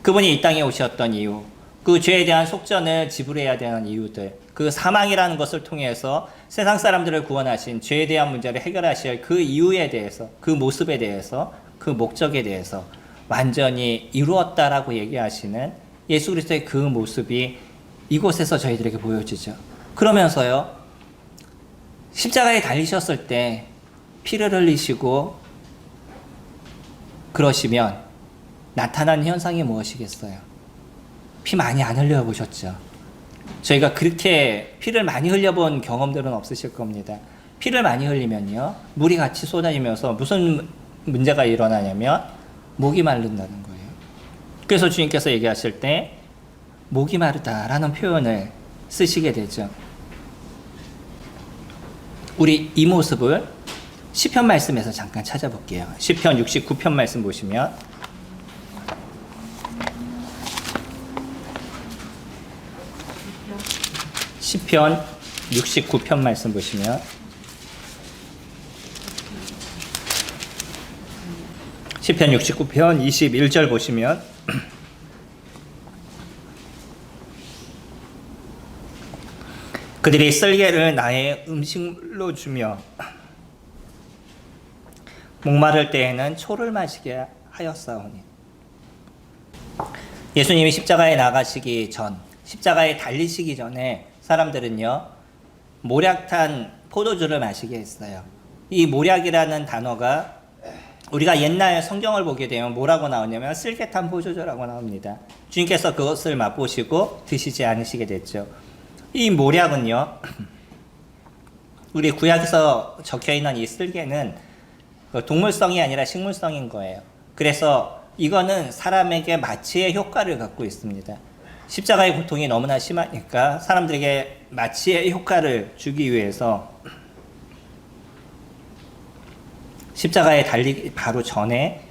그분이 이 땅에 오셨던 이유, 그 죄에 대한 속전을 지불해야 되는 이유들, 그 사망이라는 것을 통해서 세상 사람들을 구원하신 죄에 대한 문제를 해결하실 그 이유에 대해서, 그 모습에 대해서, 그 목적에 대해서 완전히 이루었다라고 얘기하시는 예수 그리스도의 그 모습이 이곳에서 저희들에게 보여지죠. 그러면서요, 십자가에 달리셨을 때 피를 흘리시고 그러시면 나타난 현상이 무엇이겠어요? 피 많이 안 흘려보셨죠? 저희가 그렇게 피를 많이 흘려본 경험들은 없으실 겁니다. 피를 많이 흘리면요, 물이 같이 쏟아지면서 무슨 문제가 일어나냐면 목이 마른다는 거예요. 그래서 주님께서 얘기하실 때 목이 마르다라는 표현을 쓰시게 되죠. 우리 이 모습을 시편 말씀에서 잠깐 찾아볼게요. 시편 69편 말씀 보시면 시편 69편 말씀 보시면 시편 69편 21절 보시면 그들이 쓸개를 나의 음식물로 주며 목마를 때에는 초를 마시게 하였사오니. 예수님이 십자가에 나가시기 전, 십자가에 달리시기 전에 사람들은요 모략탄 포도주를 마시게 했어요. 이 모략이라는 단어가 우리가 옛날 성경을 보게 되면 뭐라고 나오냐면 쓸개탄 포도주라고 나옵니다. 주님께서 그것을 맛보시고 드시지 않으시게 됐죠. 이 모략은요, 우리 구약에서 적혀있는 이 쓸개는 동물성이 아니라 식물성인 거예요. 그래서 이거는 사람에게 마취의 효과를 갖고 있습니다. 십자가의 고통이 너무나 심하니까 사람들에게 마취의 효과를 주기 위해서 십자가에 달리기 바로 전에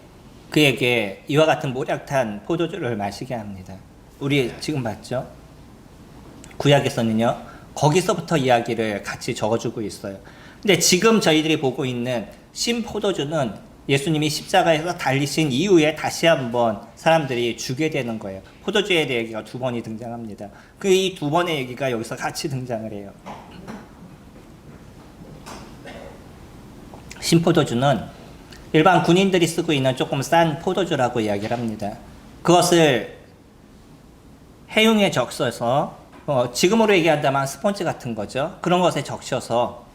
그에게 이와 같은 모략탄 포도주를 마시게 합니다. 우리 지금 봤죠? 구약에서는요 거기서부터 이야기를 같이 적어주고 있어요. 근데 지금 저희들이 보고 있는 신포도주는 예수님이 십자가에서 달리신 이후에 다시 한번 사람들이 주게 되는 거예요. 포도주에 대한 얘기가 두 번이 등장합니다. 그 이 두 번의 얘기가 여기서 같이 등장을 해요. 신포도주는 일반 군인들이 쓰고 있는 조금 싼 포도주라고 이야기를 합니다. 그것을 해용에 적셔서 지금으로 얘기한다면 스펀지 같은 거죠. 그런 것에 적셔서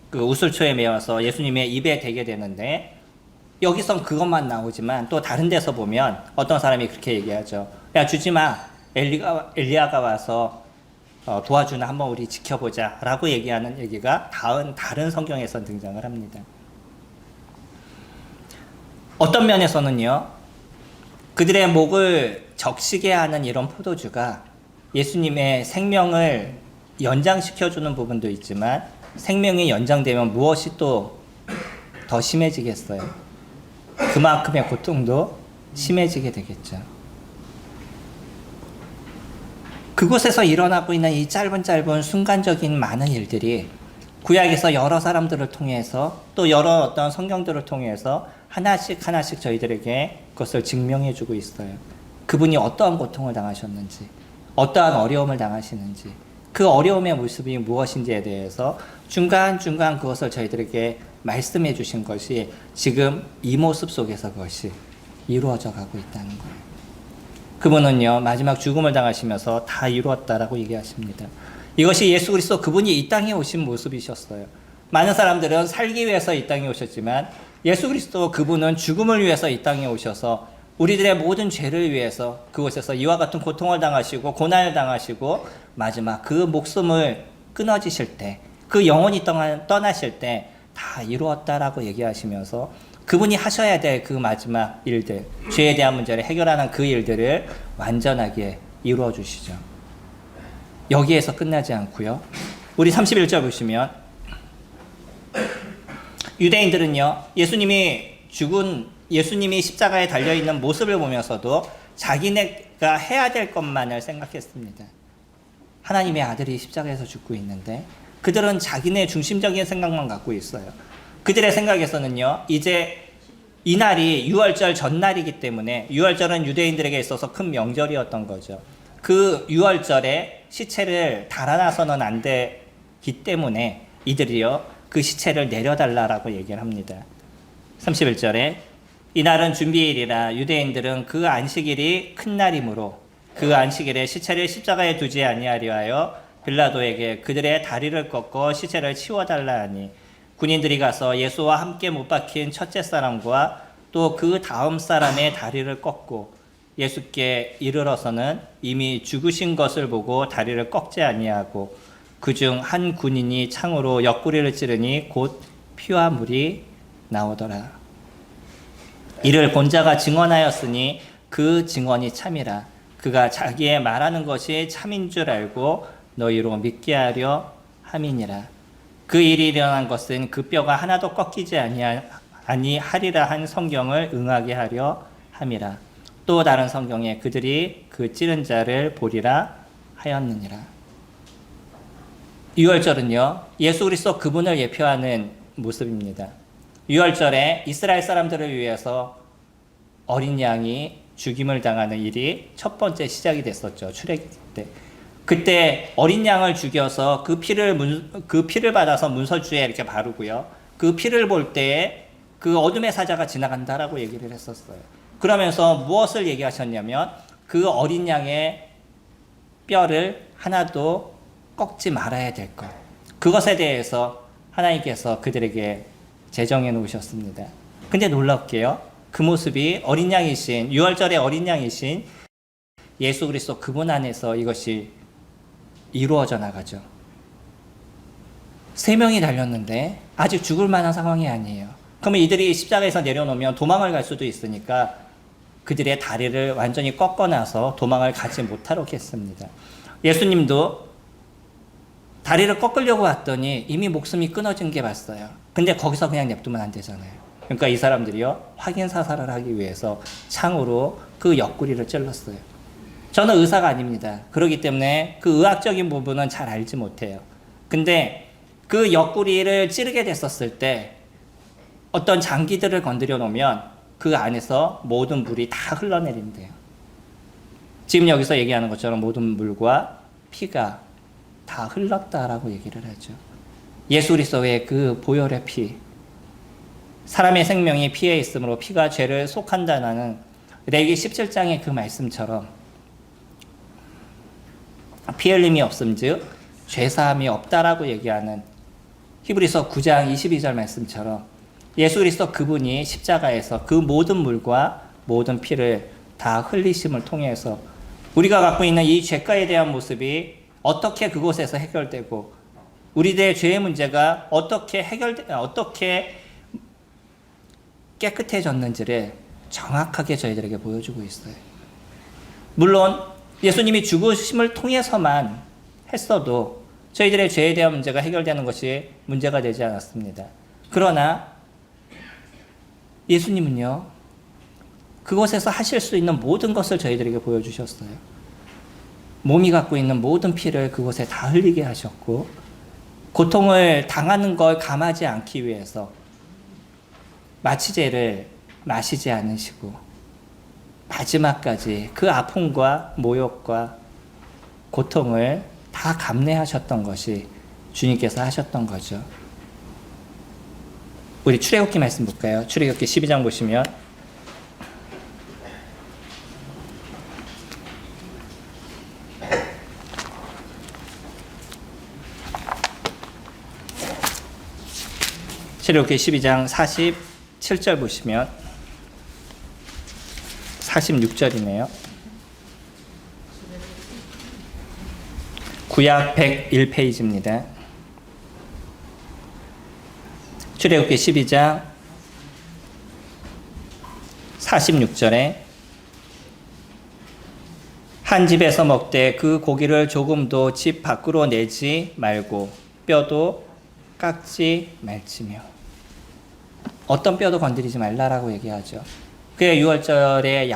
그 우슬초에 메어서 예수님의 입에 대게 되는데, 여기선 그것만 나오지만 또 다른 데서 보면 어떤 사람이 그렇게 얘기하죠. 야, 주지 마. 엘리야가 와서 도와주나 한번 우리 지켜보자 라고 얘기하는 얘기가 다른 성경에서 등장을 합니다. 어떤 면에서는요, 그들의 목을 적시게 하는 이런 포도주가 예수님의 생명을 연장시켜주는 부분도 있지만, 생명이 연장되면 무엇이 또 더 심해지겠어요? 그만큼의 고통도 심해지게 되겠죠. 그곳에서 일어나고 있는 이 짧은 순간적인 많은 일들이 구약에서 여러 사람들을 통해서 또 여러 어떤 성경들을 통해서 하나씩 하나씩 저희들에게 그것을 증명해 주고 있어요. 그분이 어떠한 고통을 당하셨는지, 어떠한 어려움을 당하시는지, 그 어려움의 모습이 무엇인지에 대해서 중간중간 그것을 저희들에게 말씀해 주신 것이 지금 이 모습 속에서 그것이 이루어져 가고 있다는 거예요. 그분은요, 마지막 죽음을 당하시면서 다 이루었다라고 얘기하십니다. 이것이 예수 그리스도 그분이 이 땅에 오신 모습이셨어요. 많은 사람들은 살기 위해서 이 땅에 오셨지만 예수 그리스도 그분은 죽음을 위해서 이 땅에 오셔서 우리들의 모든 죄를 위해서 그곳에서 이와 같은 고통을 당하시고 고난을 당하시고 마지막 그 목숨을 끊어지실 때, 그 영혼이 떠나실 때 다 이루었다라고 얘기하시면서 그분이 하셔야 될 그 마지막 일들, 죄에 대한 문제를 해결하는 그 일들을 완전하게 이루어 주시죠. 여기에서 끝나지 않고요. 우리 31절 보시면 유대인들은요, 예수님이 십자가에 달려있는 모습을 보면서도 자기네가 해야 될 것만을 생각했습니다. 하나님의 아들이 십자가에서 죽고 있는데 그들은 자기네 중심적인 생각만 갖고 있어요. 그들의 생각에서는요, 이제 이날이 유월절 전날이기 때문에 유월절은 유대인들에게 있어서 큰 명절이었던 거죠. 그 유월절에 시체를 달아나서는 안 되기 때문에 이들이요, 그 시체를 내려달라라고 얘기를 합니다. 31절에 이날은 준비일이라 유대인들은 그 안식일이 큰 날이므로 그 안식일에 시체를 십자가에 두지 아니하려 하여 빌라도에게 그들의 다리를 꺾어 시체를 치워달라 하니 군인들이 가서 예수와 함께 못 박힌 첫째 사람과 또 그 다음 사람의 다리를 꺾고 예수께 이르러서는 이미 죽으신 것을 보고 다리를 꺾지 아니하고 그중 한 군인이 창으로 옆구리를 찌르니 곧 피와 물이 나오더라. 이를 본 자가 증언하였으니 그 증언이 참이라. 그가 자기의 말하는 것이 참인 줄 알고 너희로 믿게 하려 함이니라. 그 일이 일어난 것은 그 뼈가 하나도 꺾이지 아니하리라 한 성경을 응하게 하려 함이라. 또 다른 성경에 그들이 그 찌른 자를 보리라 하였느니라. 유월절은요, 예수 그리스도 그분을 예표하는 모습입니다. 유월절에 이스라엘 사람들을 위해서 어린 양이 죽임을 당하는 일이 첫 번째 시작이 됐었죠. 출애굽 때. 그때 어린 양을 죽여서 그 피를 받아서 문설주에 이렇게 바르고요. 그 피를 볼 때에 그 어둠의 사자가 지나간다라고 얘기를 했었어요. 그러면서 무엇을 얘기하셨냐면 그 어린 양의 뼈를 하나도 꺾지 말아야 될 것. 그것에 대해서 하나님께서 그들에게 제정해 놓으셨습니다. 근데 놀랍게요, 그 모습이 어린 양이신, 유월절의 어린 양이신 예수 그리스도 그분 안에서 이것이 이루어져 나가죠. 3명이 달렸는데 아직 죽을 만한 상황이 아니에요. 그러면 이들이 십자가에서 내려놓으면 도망을 갈 수도 있으니까 그들의 다리를 완전히 꺾어놔서 도망을 가지 못하도록 했습니다. 예수님도 다리를 꺾으려고 왔더니 이미 목숨이 끊어진 게 맞어요. 근데 거기서 그냥 냅두면 안 되잖아요. 그러니까 이 사람들이요, 확인 사살을 하기 위해서 창으로 그 옆구리를 찔렀어요. 저는 의사가 아닙니다. 그렇기 때문에 그 의학적인 부분은 잘 알지 못해요. 근데 그 옆구리를 찌르게 됐었을 때 어떤 장기들을 건드려 놓으면 그 안에서 모든 물이 다 흘러내린대요. 지금 여기서 얘기하는 것처럼 모든 물과 피가 다 흘렀다라고 얘기를 하죠. 예수 그리스도의 그 보혈의 피, 사람의 생명이 피에 있으므로 피가 죄를 속한다는 레위기 17장의 그 말씀처럼 피 흘림이 없음즉 죄사함이 없다라고 얘기하는 히브리서 9장 22절 말씀처럼 예수 그리스도 그분이 십자가에서 그 모든 물과 모든 피를 다 흘리심을 통해서 우리가 갖고 있는 이 죄가에 대한 모습이 어떻게 그곳에서 해결되고 우리들의 죄의 문제가 어떻게 깨끗해졌는지를 정확하게 저희들에게 보여주고 있어요. 물론 예수님이 죽으심을 통해서만 했어도 저희들의 죄에 대한 문제가 해결되는 것이 문제가 되지 않았습니다. 그러나 예수님은요, 그곳에서 하실 수 있는 모든 것을 저희들에게 보여주셨어요. 몸이 갖고 있는 모든 피를 그곳에 다 흘리게 하셨고 고통을 당하는 걸 감하지 않기 위해서 마취제를 마시지 않으시고 마지막까지 그 아픔과 모욕과 고통을 다 감내하셨던 것이 주님께서 하셨던 거죠. 우리 출애굽기 말씀 볼까요? 출애굽기 12장 보시면 출애굽기 12장 47절 보시면 46절이네요. 구약 101페이지입니다. 출애굽기 12장 46절에 한 집에서 먹되 그 고기를 조금도 집 밖으로 내지 말고 뼈도 깎지 말지며. 어떤 뼈도 건드리지 말라라고 얘기하죠. 그의 유월절에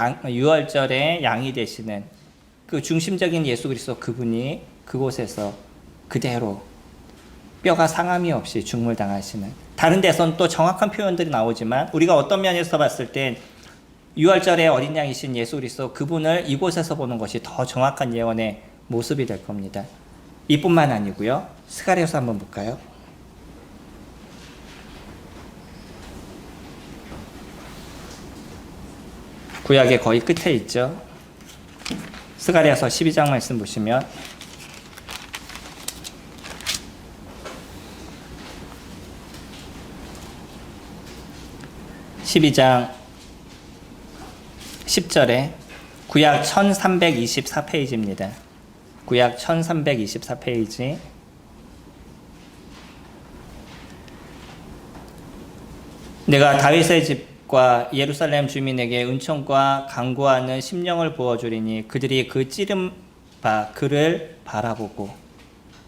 양이 되시는 그 중심적인 예수 그리스도 그분이 그곳에서 그대로 뼈가 상함이 없이 죽물당하시는, 다른 데선 또 정확한 표현들이 나오지만 우리가 어떤 면에서 봤을 땐 유월절의 어린 양이신 예수 그리스도 그분을 이곳에서 보는 것이 더 정확한 예언의 모습이 될 겁니다. 이뿐만 아니고요. 스가랴서 한번 볼까요? 구약의 거의 끝에 있죠. 스가랴서 12장 말씀 보시면 12장 10절에 구약 1324페이지입니다. 구약 1324페이지. 내가 다윗의 집과 예루살렘 주민에게 은총과 강구하는 심령을 부어주리니 그들이 그 찌른 바 그를 바라보고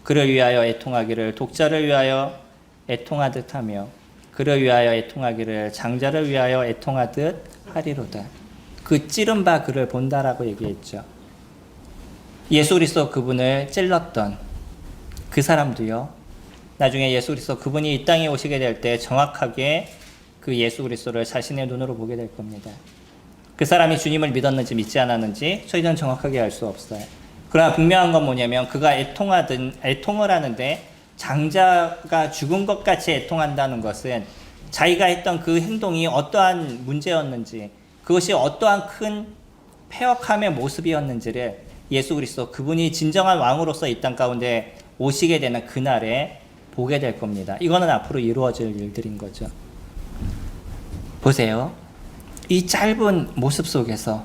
그를 위하여 애통하기를 독자를 위하여 애통하듯 하며 그를 위하여 애통하기를 장자를 위하여 애통하듯 하리로다. 그 찌른 바 그를 본다라고 얘기했죠. 예수 그리스도 그분을 찔렀던 그 사람도요, 나중에 예수 그리스도 그분이 이 땅에 오시게 될 때 정확하게 그 예수 그리스도를 자신의 눈으로 보게 될 겁니다. 그 사람이 주님을 믿었는지 믿지 않았는지 저희는 정확하게 알 수 없어요. 그러나 분명한 건 뭐냐면 그가 애통을 하는데 장자가 죽은 것 같이 애통한다는 것은 자기가 했던 그 행동이 어떠한 문제였는지, 그것이 어떠한 큰 패역함의 모습이었는지를 예수 그리스도 그분이 진정한 왕으로서 이 땅 가운데 오시게 되는 그날에 보게 될 겁니다. 이거는 앞으로 이루어질 일들인 거죠. 보세요. 이 짧은 모습 속에서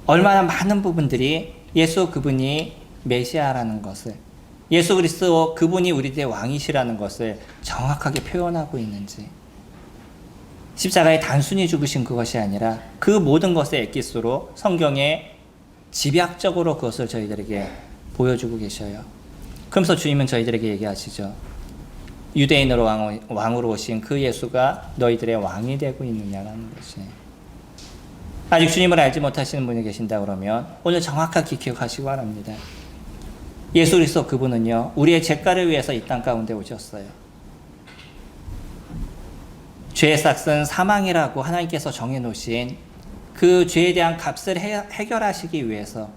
얼마나 많은 부분들이 예수 그분이 메시아라는 것을, 예수 그리스도 그분이 우리들의 왕이시라는 것을 정확하게 표현하고 있는지, 십자가에 단순히 죽으신 그것이 아니라 그 모든 것의 엑기스로 성경에 집약적으로 그것을 저희들에게 보여주고 계셔요. 그러면서 주님은 저희들에게 얘기하시죠. 유대인으로 왕으로 오신 그 예수가 너희들의 왕이 되고 있느냐라는 것이. 아직 주님을 알지 못하시는 분이 계신다 그러면 오늘 정확하게 기억하시기 바랍니다. 예수 그리스도 그분은요, 우리의 죄가를 위해서 이 땅 가운데 오셨어요. 죄의 삭은 사망이라고 하나님께서 정해놓으신 그 죄에 대한 값을 해결하시기 위해서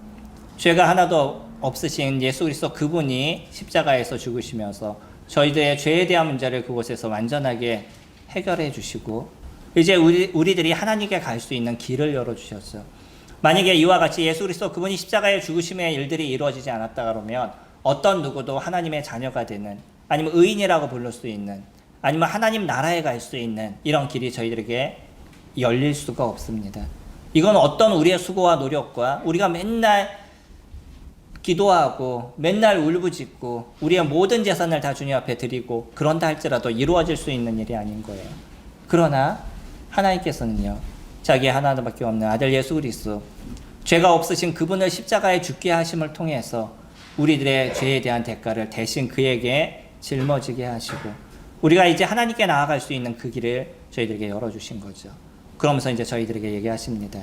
죄가 하나도 없으신 예수 그리스도 그분이 십자가에서 죽으시면서 저희들의 죄에 대한 문제를 그곳에서 완전하게 해결해 주시고 이제 우리들이 하나님께 갈 수 있는 길을 열어주셨어요. 만약에 이와 같이 예수 그리스도 그분이 십자가에 죽으심의 일들이 이루어지지 않았다 그러면 어떤 누구도 하나님의 자녀가 되는, 아니면 의인이라고 부를 수 있는, 아니면 하나님 나라에 갈 수 있는 이런 길이 저희들에게 열릴 수가 없습니다. 이건 어떤 우리의 수고와 노력과 우리가 맨날 기도하고 맨날 울부짖고 우리의 모든 재산을 다 주님 앞에 드리고 그런다 할지라도 이루어질 수 있는 일이 아닌 거예요. 그러나 하나님께서는요, 자기 하나밖에 없는 아들 예수 그리스도, 죄가 없으신 그분을 십자가에 죽게 하심을 통해서 우리들의 죄에 대한 대가를 대신 그에게 짊어지게 하시고 우리가 이제 하나님께 나아갈 수 있는 그 길을 저희들에게 열어주신 거죠. 그러면서 이제 저희들에게 얘기하십니다.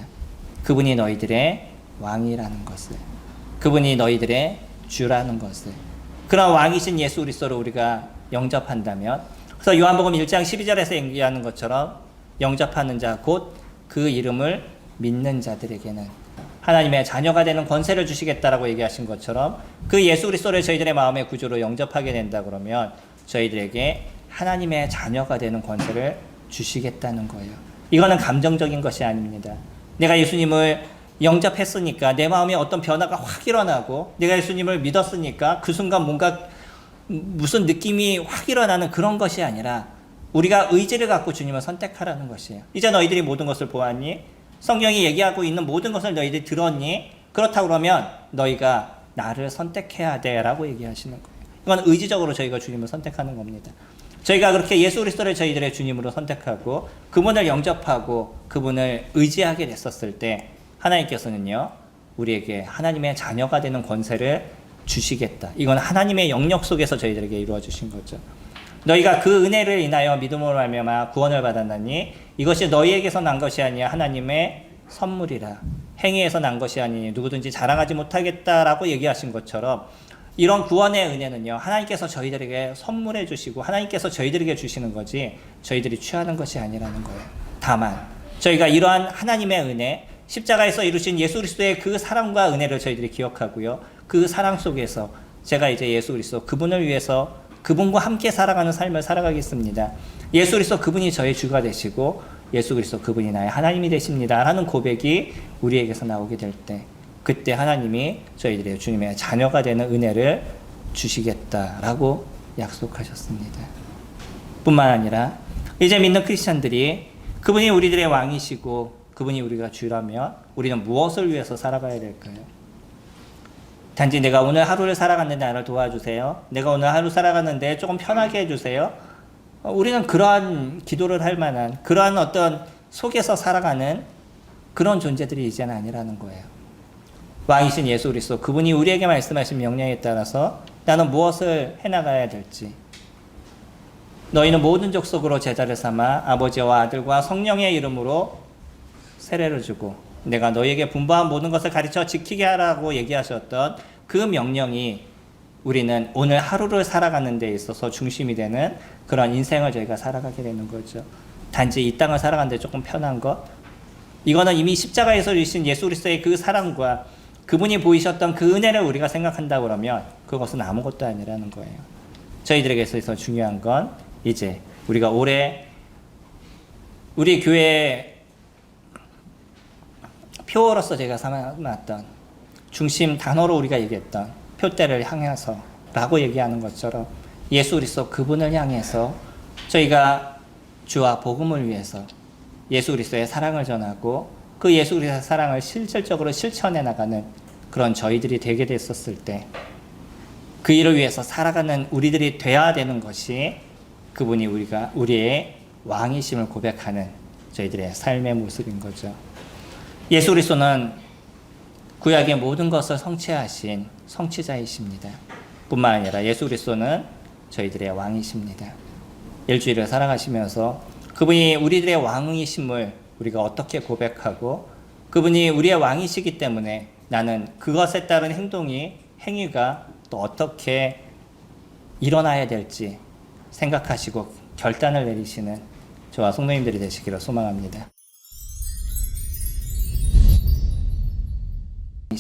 그분이 너희들의 왕이라는 것을, 그분이 너희들의 주라는 것을, 그런 왕이신 예수 그리스도를 우리가 영접한다면, 그래서 요한복음 1장 12절에서 얘기하는 것처럼 영접하는 자 곧 그 이름을 믿는 자들에게는 하나님의 자녀가 되는 권세를 주시겠다라고 얘기하신 것처럼 그 예수 그리스도를 저희들의 마음의 구주로 영접하게 된다 그러면 저희들에게 하나님의 자녀가 되는 권세를 주시겠다는 거예요. 이거는 감정적인 것이 아닙니다. 내가 예수님을 영접했으니까 내 마음에 어떤 변화가 확 일어나고 내가 예수님을 믿었으니까 그 순간 뭔가 무슨 느낌이 확 일어나는 그런 것이 아니라 우리가 의지를 갖고 주님을 선택하라는 것이에요. 이제 너희들이 모든 것을 보았니? 성경이 얘기하고 있는 모든 것을 너희들이 들었니? 그렇다고 그러면 너희가 나를 선택해야 돼 라고 얘기하시는 거예요. 이건 의지적으로 저희가 주님을 선택하는 겁니다. 저희가 그렇게 예수 그리스도를 저희들의 주님으로 선택하고 그분을 영접하고 그분을 의지하게 됐었을 때 하나님께서는요 우리에게 하나님의 자녀가 되는 권세를 주시겠다. 이건 하나님의 영역 속에서 저희들에게 이루어 주신 거죠. 너희가 그 은혜를 인하여 믿음으로 말미암아 구원을 받았나니 이것이 너희에게서 난 것이 아니야 하나님의 선물이라. 행위에서 난 것이 아니니 누구든지 자랑하지 못하겠다라고 얘기하신 것처럼 이런 구원의 은혜는요 하나님께서 저희들에게 선물해 주시고 하나님께서 저희들에게 주시는 거지 저희들이 취하는 것이 아니라는 거예요. 다만 저희가 이러한 하나님의 은혜, 십자가에서 이루신 예수 그리스도의 그 사랑과 은혜를 저희들이 기억하고요, 그 사랑 속에서 제가 이제 예수 그리스도 그분을 위해서 그분과 함께 살아가는 삶을 살아가겠습니다. 예수 그리스도 그분이 저의 주가 되시고 예수 그리스도 그분이 나의 하나님이 되십니다 라는 고백이 우리에게서 나오게 될 때 그때 하나님이 저희들의 주님의 자녀가 되는 은혜를 주시겠다라고 약속하셨습니다. 뿐만 아니라 이제 믿는 크리스찬들이 그분이 우리들의 왕이시고 그분이 우리가 주라면 우리는 무엇을 위해서 살아가야 될까요? 단지 내가 오늘 하루를 살아갔는데 나를 도와주세요. 내가 오늘 하루 살아갔는데 조금 편하게 해주세요. 우리는 그러한 기도를 할 만한 그러한 어떤 속에서 살아가는 그런 존재들이 이제는 아니라는 거예요. 왕이신 예수 그리스도 그분이 우리에게 말씀하신 명령에 따라서 나는 무엇을 해나가야 될지 너희는 모든 족속으로 제자를 삼아 아버지와 아들과 성령의 이름으로 세례를 주고 내가 너희에게 분부한 모든 것을 가르쳐 지키게 하라고 얘기하셨던 그 명령이 우리는 오늘 하루를 살아가는 데 있어서 중심이 되는 그런 인생을 저희가 살아가게 되는 거죠. 단지 이 땅을 살아가는데 조금 편한 것, 이거는 이미 십자가에서 주신 예수 그리스도의 그 사랑과 그분이 보이셨던 그 은혜를 우리가 생각한다 그러면 그것은 아무것도 아니라는 거예요. 저희들에게 있어서 중요한 건 이제 우리가 올해 우리 교회 표어로서 제가 삼았던 중심 단어로 우리가 얘기했던 표대를 향해서 라고 얘기하는 것처럼 예수 그리스도 그분을 향해서 저희가 주와 복음을 위해서 예수 그리스도의 사랑을 전하고 그 예수 그리스도의 사랑을 실질적으로 실천해 나가는 그런 저희들이 되게 됐었을 때 그 일을 위해서 살아가는 우리들이 돼야 되는 것이 그분이 우리의 왕이심을 고백하는 저희들의 삶의 모습인 거죠. 예수 그리스도는 구약의 모든 것을 성취하신 성취자이십니다. 뿐만 아니라 예수 그리스도는 저희들의 왕이십니다. 일주일을 살아가시면서 그분이 우리들의 왕이심을 우리가 어떻게 고백하고 그분이 우리의 왕이시기 때문에 나는 그것에 따른 행위가 또 어떻게 일어나야 될지 생각하시고 결단을 내리시는 저와 성도님들이 되시기를 소망합니다.